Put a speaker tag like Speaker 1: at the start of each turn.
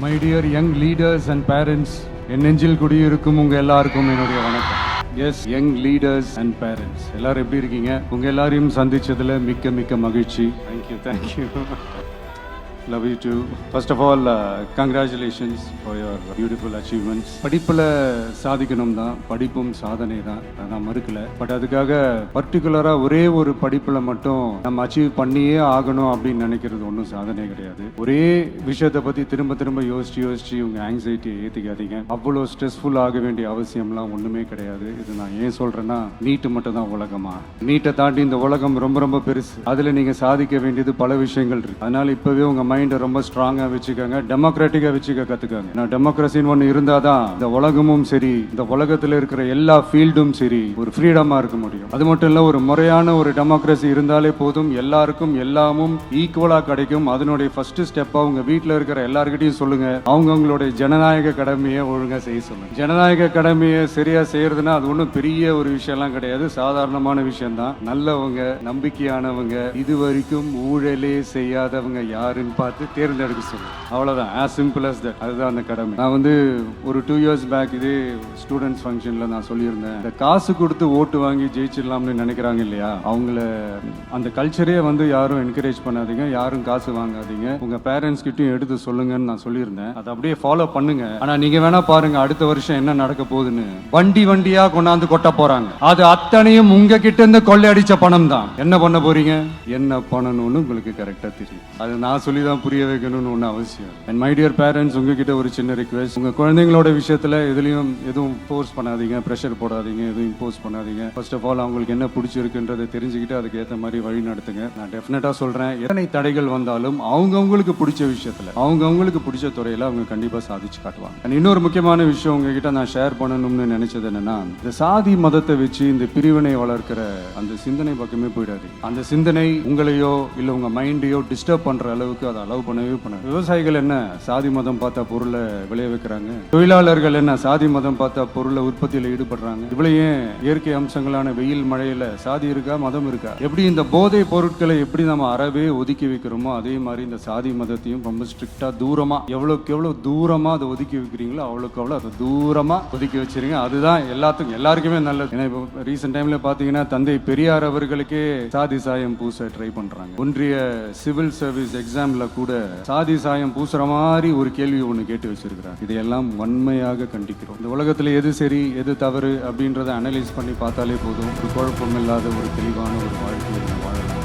Speaker 1: My dear young leaders and parents, என் நெஞ்சில் குடியிருக்கும் உங்க எல்லாருக்கும் என்னுடைய வணக்கம். Yes, young leaders and parents எல்லாரும் எப்படி இருக்கீங்க? உங்க எல்லாரையும் சந்திச்சதுல மிக்க மிக்க மகிழ்ச்சி. Thank you thank you. Love you too. First of all, congratulations for your beautiful achievements. படிப்பில் சாதிக்கணும் தான், படிப்பும் சாதனை தான், நான் மறுக்கல. பட் அதுக்காக பர்டிகுலராக ஒரே ஒரு படிப்பில் மட்டும் நம்ம அச்சீவ் பண்ணியே ஆகணும் அப்படின்னு நினைக்கிறது ஒன்றும் சாதனை கிடையாது. ஒரே விஷயத்தை பற்றி திரும்ப திரும்ப யோசிச்சு உங்கள் ஆங்ஸைட்டியை ஏற்றிக்காதீங்க. அவ்வளோ ஸ்ட்ரெஸ்ஃபுல் ஆக வேண்டிய அவசியம்லாம் ஒன்றுமே கிடையாது. இது நான் ஏன் சொல்கிறேன்னா, நீட்டு மட்டும் தான் உலகமா? நீட்டை தாண்டி இந்த உலகம் ரொம்ப ரொம்ப பெருசு. அதில் நீங்கள் சாதிக்க வேண்டியது பல விஷயங்கள் இருக்கு. அதனால இப்போவே உங்கள் மைண்டை ரொம்ப ஸ்ட்ராங்கா வச்சுக்கோங்க, டெமோக்ராட்டிக்கா வச்சுக்க கத்துக்கோங்க. நான் டெமோக்ரஸின்னு ஒன்று இருந்தாதான் இந்த உலகமும் சரி, இந்த உலகத்தில் இருக்கிற எல்லா ஃபீல்டும் சரி ஒரு ஃப்ரீடமா இருக்க முடியும். அது மட்டும் இல்ல, ஒரு முறையான ஒரு டெமோக்ரஸி இருந்தாலே போதும், எல்லாருக்கும் எல்லாமும் ஈக்குவலா கிடைக்கும். அதனுடைய ஃபர்ஸ்ட் ஸ்டெப்பா உங்க வீட்டில் இருக்கிற எல்லார்கிட்டையும் சொல்லுங்க, அவங்களுடைய ஜனநாயக கடமையை ஒழுங்கா செய்ய சொல்லுங்க. ஜனநாயக கடமையை சரியா செய்யறதுன்னா அது ஒன்றும் பெரிய ஒரு விஷயம்லாம் கிடையாது, சாதாரணமான விஷயம் தான். நல்லவங்க, நம்பிக்கையானவங்க, இது வரைக்கும் ஊழலே செய்யாதவங்க யாருன்னு பார்த்து தேர்ந்தெடுக்க சொல்லுங்க. அவ்வளவுதான், as simple as that. அதுதான் அந்த கடமை. நான் ஒரு 2 years பேக் இதே ஸ்டூடெண்ட்ஸ் ஃபங்க்ஷன்ல நான் சொல்லியிருந்தேன், இந்த காசு கொடுத்து ஓட்டு வாங்கி ஜெயிச்சிடலாம்னு நினைக்கிறாங்க இல்லையா, அவங்கள அந்த கல்ச்சரே யாரும் என்கரேஜ் பண்ணாதீங்க, யாரும் காசு வாங்காதீங்க, உங்க பேரண்ட்ஸ் கிட்டயும் எடுத்து சொல்லுங்கன்னு நான் சொல்லியிருந்தேன். அதை அப்படியே ஃபாலோ பண்ணுங்க. ஆனா நீங்க வேணா பாருங்க, அடுத்த வருஷம் என்ன நடக்க போகுதுன்னு. வண்டியா கொண்டாந்து கொட்ட போறாங்க. அது அத்தனையும் உங்க கிட்ட இருந்து கொள்ளையடிச்ச பணம் தான். என்ன பண்ண போறீங்க, என்ன பண்ணணும்னு உங்களுக்கு கரெக்டா தெரியும். அது நான் சொல்லிதான் புரிய வைக்கணும்னு ஒன்று அவசியம். அண்ட் மை டியர் பேரண்ட்ஸ், உங்ககிட்ட ஒரு சின்ன ரிக்வெஸ்ட், உங்க குழந்தைங்களோட விஷயத்துல எதுவும் ஃபோர்ஸ் பண்ணாதீங்க, ப்ரெஷர் போடாதீங்க, எதுவும் இம்போஸ் பண்ணாதீங்க. ஃபர்ஸ்ட் ஆஃப் ஆல் அவங்களுக்கு என்ன பிடிச்சிருக்குன்றதை தெரிஞ்சுக்கிட்டு அதுக்கு ஏற்ற மாதிரி வழி நடத்துங்க. நான் டெஃபினட்டா சொல்றேன், எத்தனை தடைகள் வந்தாலும் அவங்கவுங்களுக்கு பிடிச்ச விஷயத்துல, அவங்கவுங்களுக்கு பிடிச்ச துறையில அவங்க கண்டிப்பா சாதிச்சு காட்டுவாங்க. அண்ட் இன்னொரு முக்கியமான விஷயம் உங்ககிட்ட நான் ஷேர் பண்ணணும்னு நினைச்சது என்னன்னா, இந்த சாதி மதத்தை வச்சு இந்த பிரிவினை வளர்க்கிற அந்த சிந்தனை பக்கமே போயிடாது. அந்த சிந்தனை உங்களையோ இல்ல உங்க மைண்டையோ டிஸ்டர்ப் பண்ற அளவுக்கு அதை அலோவ் பண்ணவே பண்ண. விவசாயிகள் என்ன சாதி மதம் பார்த்தா பொருளை விளைய வைக்கிறாங்க, தொழிலாளர்கள் என்ன சாதி மதம் பார்த்தா பொருளை உற்பத்தியில ஈடுபடுறாங்க. இவ்வளையே இயற்கை அம்சங்களான வெயில் மழையில சாதி இருக்கா, மதம் இருக்கா? எப்படி இந்த போதை பொருட்களை எப்படி நம்ம அறவே ஒதுக்கி வைக்கிறோமோ, அதே மாதிரி இந்த சாதி மதத்தையும் ரொம்ப ஸ்ட்ரிக்டா தூரமா, எவ்வளவுக்கு எவ்வளவு தூரமா அதை ஒதுக்கி வைக்கிறீங்களோ அவ்வளவுக்கு அவ்வளவு அதை தூரமா ஒதுக்கி வச்சிருங்க. அதுதான் எல்லாருக்குமே நல்லது. ஏன்னா இப்போ ரீசெண்ட் டைம்ல பாத்தீங்கன்னா, தந்தை பெரியார் அவர்களுக்கே சாதி சாயம் பூச ட்ரை பண்றாங்க. ஒன்றிய சிவில் சர்வீஸ் எக்ஸாம்ல கூட சாதி சாயம் பூசுற மாதிரி ஒரு கேள்வி ஒன்று கேட்டு வச்சிருக்கிறார். இதையெல்லாம் வன்மையாக கண்டிக்கிறோம். இந்த உலகத்தில் எது சரி எது தவறு அப்படின்றத அனலைஸ் பண்ணி பார்த்தாலே போதும், ஒரு குழப்பம் இல்லாத ஒரு தெளிவான ஒரு வாழ்க்கையை வாழலாம்.